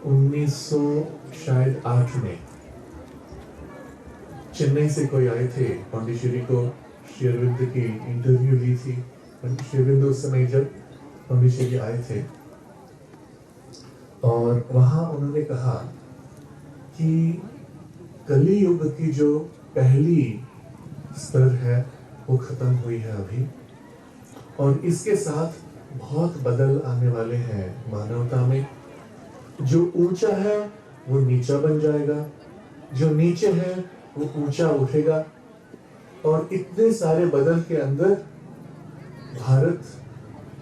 1908 में चेन्नई से कोई आए थे पांडिचेरी को, श्री अरविंद की इंटरव्यू ली थी। श्री अरविंद उस समय जब पांडिचेरी आए थे और वहां उन्होंने कहा कि कली युग की जो पहली स्तर है वो खत्म हुई है अभी, और इसके साथ बहुत बदल आने वाले हैं मानवता में। जो ऊंचा है वो नीचा बन जाएगा, जो नीचे है वो ऊंचा उठेगा, और इतने सारे बदल के अंदर भारत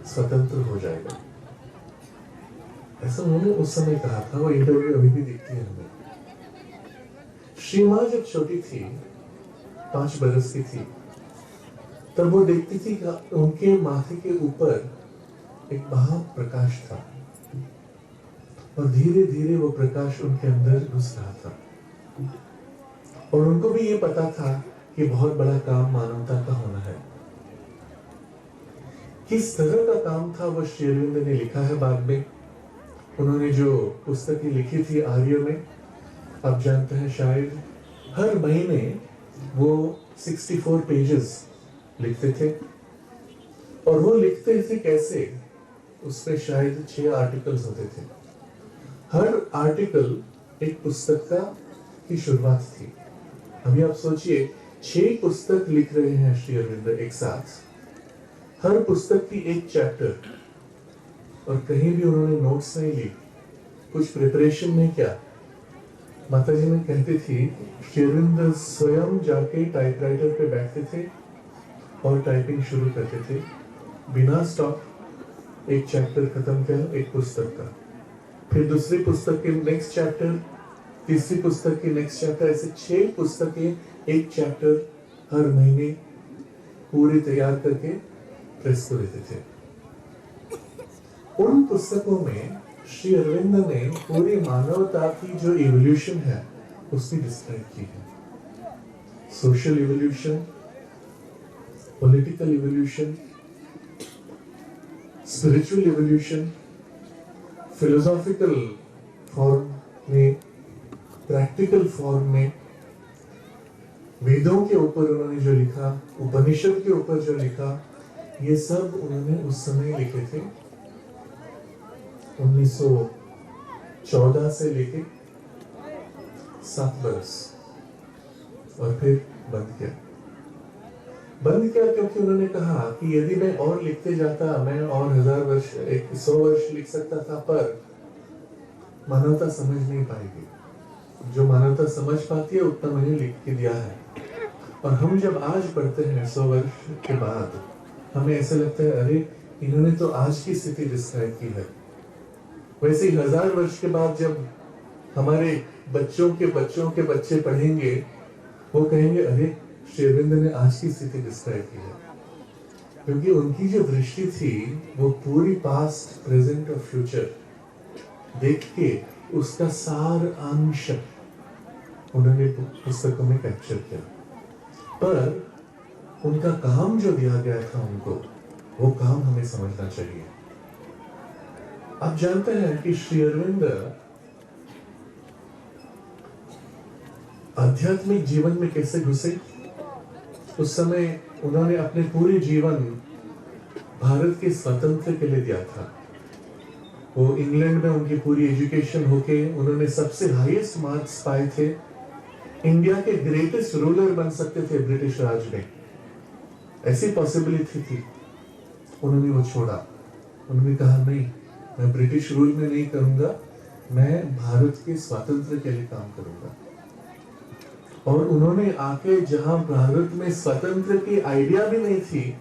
स्वतंत्र हो जाएगा। ऐसा उन्होंने उस समय कहा था। वो इंटरव्यू अभी भी दिखती है हमें। श्री मां जब छोटी थी, 5 बरस की थी, तब वो देखती थी कि उनके माथे के ऊपर एक महाप्रकाश था, और धीरे धीरे वो प्रकाश उनके अंदर घुस रहा था। और उनको भी ये पता था कि बहुत बड़ा काम मानवता का होना है। किस तरह का काम था वो श्री अरविंद ने लिखा है बाद में। उन्होंने जो पुस्तकें लिखी थी आर्य में, आप जानते हैं शायद हर महीने वो 64 पेजेस लिखते थे। और वो लिखते थे कैसे, उस पे शायद 6 आर्टिकल्स होते थे। हर आर्टिकल एक पुस्तक का की शुरुआत थी। अभी आप सोचिए, 6 पुस्तक लिख रहे हैं श्री अरविंद एक साथ, हर पुस्तक की एक चैप्टर, और कहीं भी उन्होंने नोट्स नहीं ली, कुछ प्रिपरेशन नहीं किया। माताजी ने कहती थी श्री अरविंद स्वयं जाके टाइपराइटर पे बैठते थे और टाइपिंग शुरू करते थे बिना स्टॉप। एक चैप्टर खत्म किया एक पुस्तक का, फिर दूसरी पुस्तक के नेक्स्ट चैप्टर, तीसरी पुस्तक की नेक्स्ट चैप्टर, ऐसे 6 पुस्तकें एक चैप्टर हर महीने पूरी तैयार करके प्रेस को देते थे। उन पुस्तकों में श्री अरविंद ने पूरी मानवता की जो इवोल्यूशन है उसकी डिस्क्राइब की है। Social evolution, political evolution, spiritual evolution, philosophical form में, प्रैक्टिकल फॉर्म में, वेदों के ऊपर उन्होंने जो लिखा, उपनिषद के ऊपर जो लिखा, ये सब उन्होंने उस समय लिखे थे। 1914 से लेके 7 बरस, और फिर बंद किया क्योंकि उन्होंने कहा कि यदि मैं और लिखते जाता, मैं और 1000 वर्ष, 100 वर्ष लिख सकता था, पर मानवता समझ नहीं पाएगी। जो मानवता समझ पाती है उतना मैंने लिख के दिया है। और हम जब आज पढ़ते हैं 100 वर्ष के बाद, हमें ऐसा लगता है अरे इन्होंने तो आज की स्थिति डिस्क्राइब की है। वैसे ही 1000 वर्ष के बाद जब हमारे बच्चों के बच्चे पढ़ेंगे, वो कहेंगे अरे श्री अरविंद ने आज की स्थिति डिस्क्राइब की है। क्योंकि उनकी जो दृष्टि थी वो पूरी पास्ट, प्रेजेंट और फ्यूचर देख के उसका सार अंश उन्होंने पुस्तकों में कैप्चर किया। पर उनका काम जो दिया गया था उनको, वो काम हमें समझना चाहिए। आप जानते हैं कि श्री अरविंद आध्यात्मिक जीवन में कैसे घुसे। उस समय उन्होंने अपने पूरे जीवन भारत के स्वतंत्र के लिए दिया था। वो इंग्लैंड में उनकी पूरी एजुकेशन होके उन्होंने सबसे हाईएस्ट मार्क्स पाए थे। इंडिया के ग्रेटेस्ट रूलर बन सकते थे ब्रिटिश राज में, ऐसी पॉसिबिलिटी थी। उन्होंने वो छोड़ा। उन्होंने कहा नहीं, मैं ब्रिटिश रूल में नहीं करूंगा, मैं भारत के स्वातंत्र के लिए काम करूंगा। और उन्होंने आके जहां भारत में स्वतंत्र की आइडिया भी नहीं थी,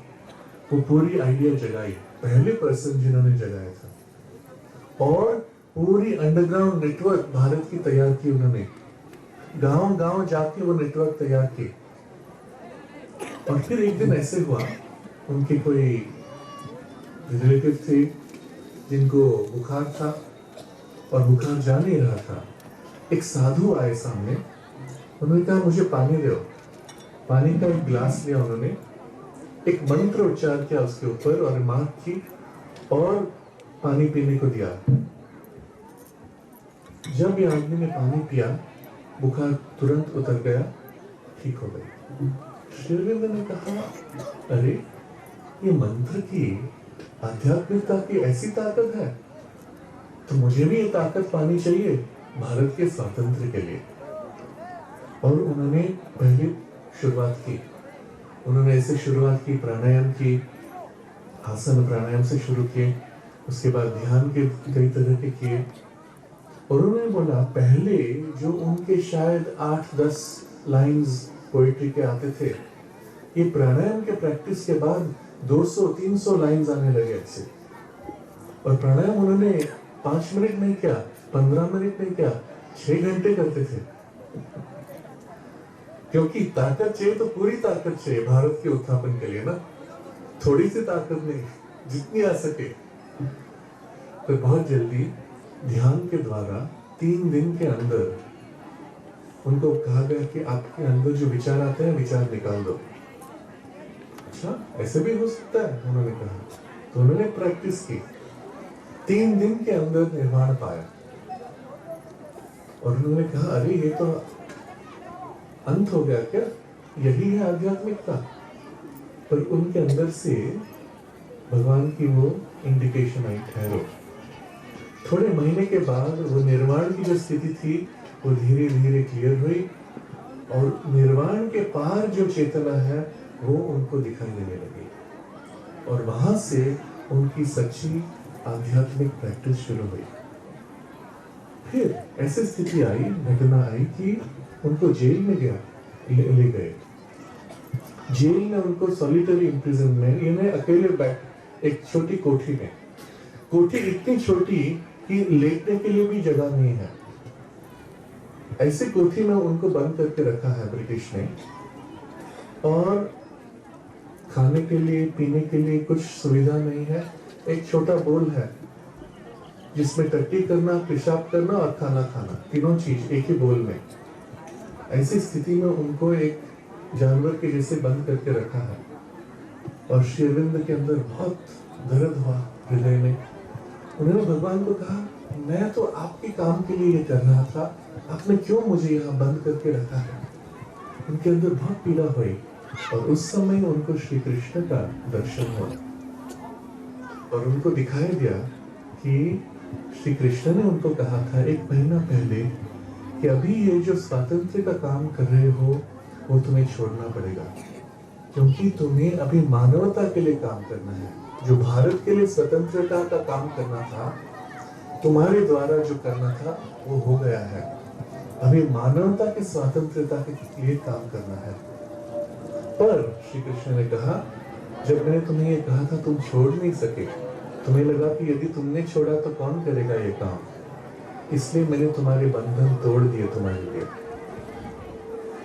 वो पूरी आइडिया जगाई। पहले पर्सन जिन्होंने जगाया था। और पूरी अंडरग्राउंड नेटवर्क भारत की तैयार की उन्होंने, गांव गांव जाके वो नेटवर्क तैयार की। और फिर एक दिन ऐसे हुआ, उनके कोई रिलेटिव थे जिनको बुखार था और बुखार जा नहीं रहा था। एक साधु आए सामने, उन्होंने कहा मुझे पानी दो। पानी का एक गिलास लिया उन्होंने, एक मंत्र उच्चार किया उसके ऊपर और रिमार्क की, और पानी पीने को दिया। जब ये आदमी ने पानी पिया, बुखार तुरंत उतर गया, ठीक हो गई। श्री अरविंद ने कहा, अरे ये मंत्र की, आध्यात्मिकता की ऐसी ताकत है, तो मुझे भी ये ताकत पानी चाहिए भारत के स्वातंत्र्य के लिए। और उन्होंने पहले शुरुआत की, उन्होंने ऐसे शुरुआत की, प्राणायाम की, आसन प्राणायाम से शुरू किए, उसके बाद ध्यान के कई तरह के किए। और उन्होंने बोला, पहले जो उनके शायद 8-10 लाइंस पोएट्री के आते थे, ये प्राणायाम के प्रैक्टिस के बाद 200-300 लाइंस आने लगे ऐसे। और प्राणायाम उन्होंने 5 मिनट नहीं किया, 15 मिनट नहीं किया, 6 घंटे करते थे। क्योंकि ताकत चाहिए तो पूरी ताकत चाहिए भारत के उत्थापन के लिए ना, थोड़ी सी ताकत नहीं, जितनी आ सके। तो बहुत जल्दी ध्यान के द्वारा 3 दिन के अंदर उनको कहा गया कि आपके अंदर जो विचार आते हैं, विचार निकाल दो। अच्छा, ऐसे भी हो सकता है, उन्होंने कहा। तो उन्होंने प्रैक्टिस की, 3 दिन के अंदर निर्वाण पाया। और उन्होंने कहा, अरे ये तो अंत हो गया क्या, यही है आध्यात्मिकता। पर उनके अंदर से भगवान की वो इंडिकेशन आई, ठहरो। थोड़े महीने के बाद वो निर्वाण की जो स्थिति थी वो धीरे धीरे क्लियर हुई, और निर्वाण के पार जो चेतना है वो उनको दिखाई देने लगी। और वहां से उनकी सच्ची आध्यात्मिक प्रैक्टिस शुरू हुई। फिर ऐसी स्थिति आई, घटना आई कि उनको जेल में ले गए। जेल में उनको सॉलिटरी इम्प्रिजनमेंट, इन्हें अकेले बैठ एक छोटी कोठी में, कोठी इतनी छोटी कि लेटने के लिए भी जगह नहीं है, ऐसी कोठी में उनको बंद करके रखा है ब्रिटिश ने। और खाने के लिए, पीने के लिए कुछ सुविधा नहीं है। एक छोटा बोल है जिसमें टट्टी करना, पेशाब करना और खाना खाना, तीनों चीज एक ही बोल में। ऐसी स्थिति में उनको एक जानवर के जैसे बंद करके रखा है। और श्री अरविंद के अंदर बहुत दर्द हुआ हृदय में। उन्होंने भगवान को कहा, मैं तो आपके काम के लिए ये कर रहा था, आपने क्यों मुझे यहाँ बंद करके रखा है। उनके अंदर बहुत पीड़ा हुई। और उस समय उनको श्री कृष्ण का दर्शन हुआ, और उनको दिखाई दिया कि श्री कृष्ण ने उनको कहा था 1 महीना पहले कि अभी ये जो स्वातंत्र्य का काम कर रहे हो वो तुम्हें छोड़ना पड़ेगा, क्योंकि तुम्हें अभी मानवता के लिए काम करना है। जो भारत के लिए स्वतंत्रता का काम करना था, तुम्हारे द्वारा जो करना था वो हो गया है। अभी मानवता की स्वतंत्रता के लिए काम करना है। पर श्री कृष्ण ने कहा, जब मैंने तुम्हें ये कहा था तुम छोड़ नहीं सके, तुम्हें लगा कि यदि तुमने छोड़ा तो कौन करेगा ये काम, इसलिए मैंने तुम्हारे बंधन तोड़ दिए तुम्हारे लिए।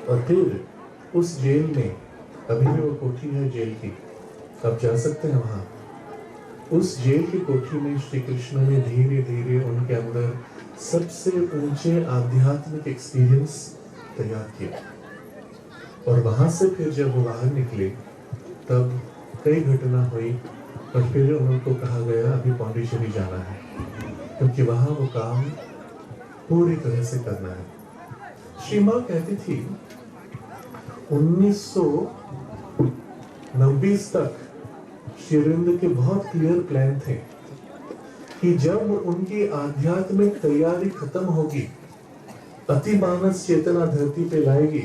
और फिर उस जेल में, अभी भी वो कोठी है जेल की, आप जा सकते हैं वहां। उस जेल की कोठी में श्री कृष्ण ने धीरे धीरे उनके अंदर सबसे ऊंचे आध्यात्मिक एक्सपीरियंस तैयार किया। और वहां से फिर जब वो बाहर निकले तब कई घटना हुई। और फिर उनको कहा गया अभी पौंडीचेरी जाना है, क्योंकि वहां वो काम पूरी तरह से करना है। श्री मां कहती थी 1990 तक श्री अरविंद के बहुत क्लियर प्लान थे कि जब उनकी आध्यात्मिक तैयारी खत्म होगी, अतिमानस चेतना धरती पे लाएगी,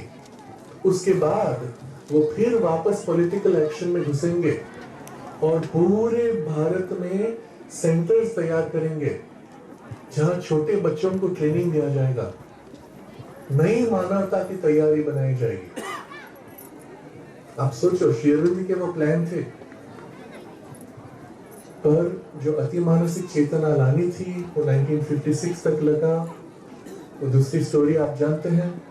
उसके बाद वो फिर वापस पॉलिटिकल एक्शन में घुसेंगे और पूरे भारत में सेंटर्स तैयार करेंगे जहां छोटे बच्चों को ट्रेनिंग दिया जाएगा, नई मानवता की तैयारी बनाई जाएगी। आप सोचो, श्री अरविंद के वो प्लान थे। पर जो अतिमानसिक चेतना लानी थी वो 1956 तक लगा, वो दूसरी स्टोरी आप जानते हैं।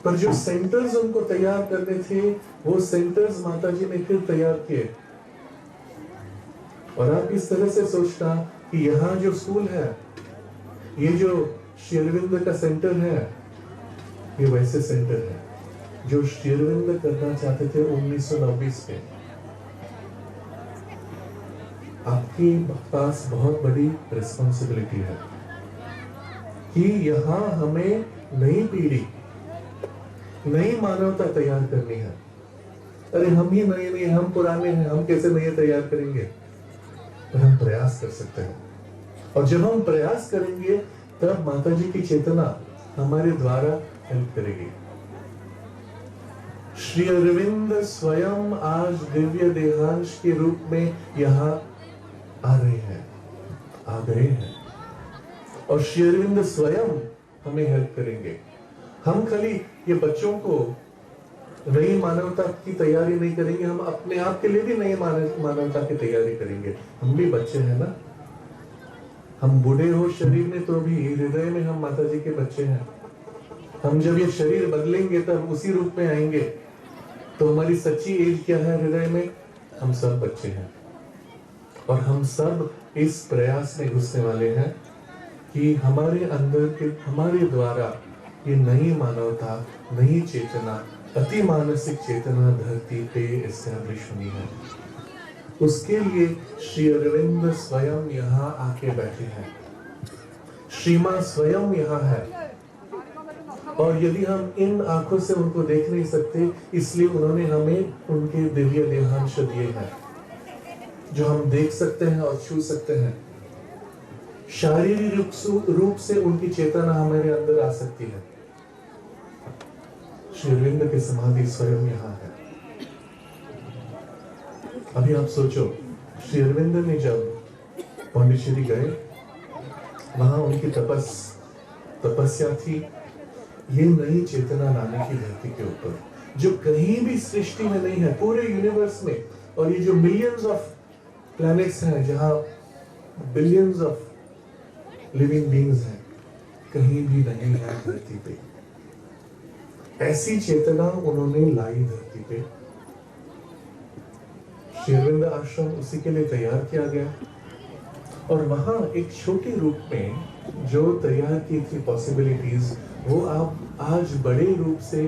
पर जो सेंटर्स उनको तैयार करने थे वो सेंटर्स माताजी ने फिर तैयार किए। और आप इस तरह से सोचना कि यहाँ जो स्कूल है, ये जो श्री अरविंद का सेंटर है, ये वैसे सेंटर है जो श्री अरविंद करना चाहते थे 1990 में। आपके पास बहुत बड़ी रिस्पॉन्सिबिलिटी है। कि यहाँ हमें नई पीढ़ी, नई मानवता तैयार करनी है। अरे हम ही नए नहीं, हम पुराने हैं, हम कैसे नए तैयार करेंगे? पर हम प्रयास कर सकते हैं, और जब हम प्रयास करेंगे तब माता जी की चेतना हमारे द्वारा हेल्प करेगी। श्री अरविंद स्वयं आज दिव्य देहांश के रूप में यहाँ आ रहे हैं, आ गए हैं, और श्री अरविंद स्वयं हमें हेल्प करेंगे। हम खाली ये बच्चों को नई मानवता की तैयारी नहीं करेंगे, हम अपने आप के लिए भी नई मानवता की तैयारी करेंगे। हम भी बच्चे हैं ना, हम बूढ़े हो शरीर में तो भी हृदय में हम माता जी के बच्चे हैं। हम जब ये शरीर बदलेंगे तब उसी रूप में आएंगे, तो हमारी सच्ची एज क्या है हृदय में? हम सब बच्चे हैं, और हम सब इस प्रयास में घुसने वाले हैं कि हमारे अंदर के, हमारे द्वारा ये नई मानवता, नई चेतना, अति मानसिक चेतना धरती पे एस्टैब्लिश होनी है। उसके लिए श्री अरविंद स्वयं यहाँ आके बैठे हैं, श्री मां स्वयं यहाँ है। और यदि हम इन आंखों से उनको देख नहीं सकते, इसलिए उन्होंने हमें उनके दिव्य देहांश दिए हैं, जो हम देख सकते हैं और छू सकते हैं। शारीरिक रूप से उनकी चेतना हमारे अंदर आ सकती है। श्री अरविंद की समाधि स्वयं यहाँ है। अभी आप सोचो, श्री अरविंद ने जब पांडिचेरी गए, वहां उनकी तपस्या थी ये नई चेतना लाने की धरती के ऊपर, जो कहीं भी सृष्टि में नहीं है, पूरे यूनिवर्स में। और ये जो मिलियंस ऑफ प्लैनेट्स हैं, जहां बिलियंस ऑफ लिविंग बीइंग्स हैं, कहीं भी नहीं है धरती पे। ऐसी चेतना उन्होंने लाई धरती पे। श्री अरविंद आश्रम उसी के लिए तैयार किया गया, और वहां एक छोटे रूप में जो तैयार की थी पॉसिबिलिटीज, वो आप आज बड़े रूप से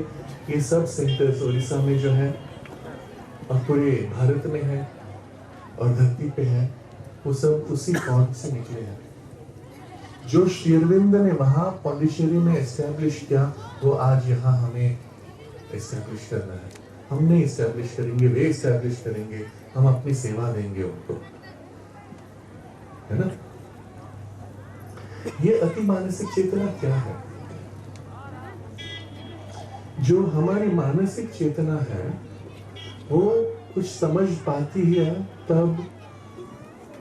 ये सब सेंटर्स उड़ीसा में जो है, और पूरे भारत में है, और धरती पे है, वो सब उसी पॉइंट से निकले हैं। जो श्री अरविंद ने वहां पांडिचेरी में एस्टैब्लिश किया, वो आज यहाँ हमें एस्टैब्लिश करना है। हम नहीं एस्टैब्लिश करेंगे, वे एस्टैब्लिश करेंगे, हम अपनी सेवा देंगे उनको, है ना? ये अति मानसिक चेतना क्या है? जो हमारी मानसिक चेतना है, वो कुछ समझ पाती है, तब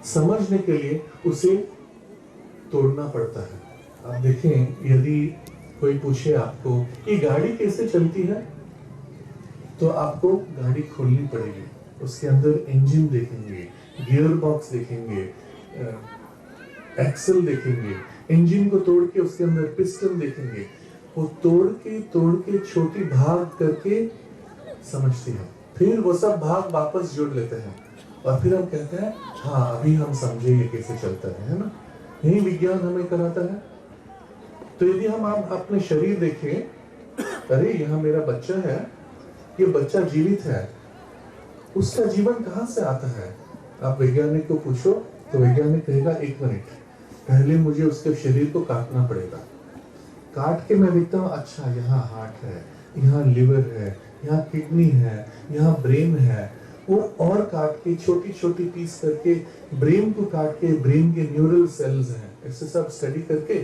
समझने के लिए उसे तोड़ना पड़ता है। आप देखें, यदि कोई पूछे आपको ये गाड़ी कैसे चलती है, तो आपको गाड़ी खोलनी पड़ेगी, उसके अंदर इंजन देखेंगे, गियर बॉक्स देखेंगे, एक्सल देखेंगे, इंजन को तोड़ के उसके अंदर पिस्टन देखेंगे, वो तोड़ के छोटी भाग करके समझती है। फिर वो सब भाग वापस जोड़ लेते हैं, और फिर हम कहते हैं हाँ अभी हम समझे ये कैसे चलता है ना? यही विज्ञान हमें कराता है। तो यदि हम अपने शरीर देखें, अरे यहाँ मेरा बच्चा है, ये बच्चा जीवित है, उसका जीवन कहाँ से आता है? आप वैज्ञानिक को पूछो तो वैज्ञानिक कहेगा 1 मिनट पहले मुझे उसके शरीर को काटना पड़ेगा, काट के मैं देखता हूँ अच्छा यहाँ हार्ट है, यहाँ लिवर है, यहाँ किडनी है, यहाँ ब्रेन है, वो और काट के छोटी छोटी पीस करके ब्रेन को काट के ब्रेन के न्यूरल सेल्स हैं, ऐसे सब स्टडी करके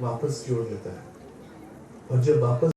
वापस जोड़ लेता है। और जब वापस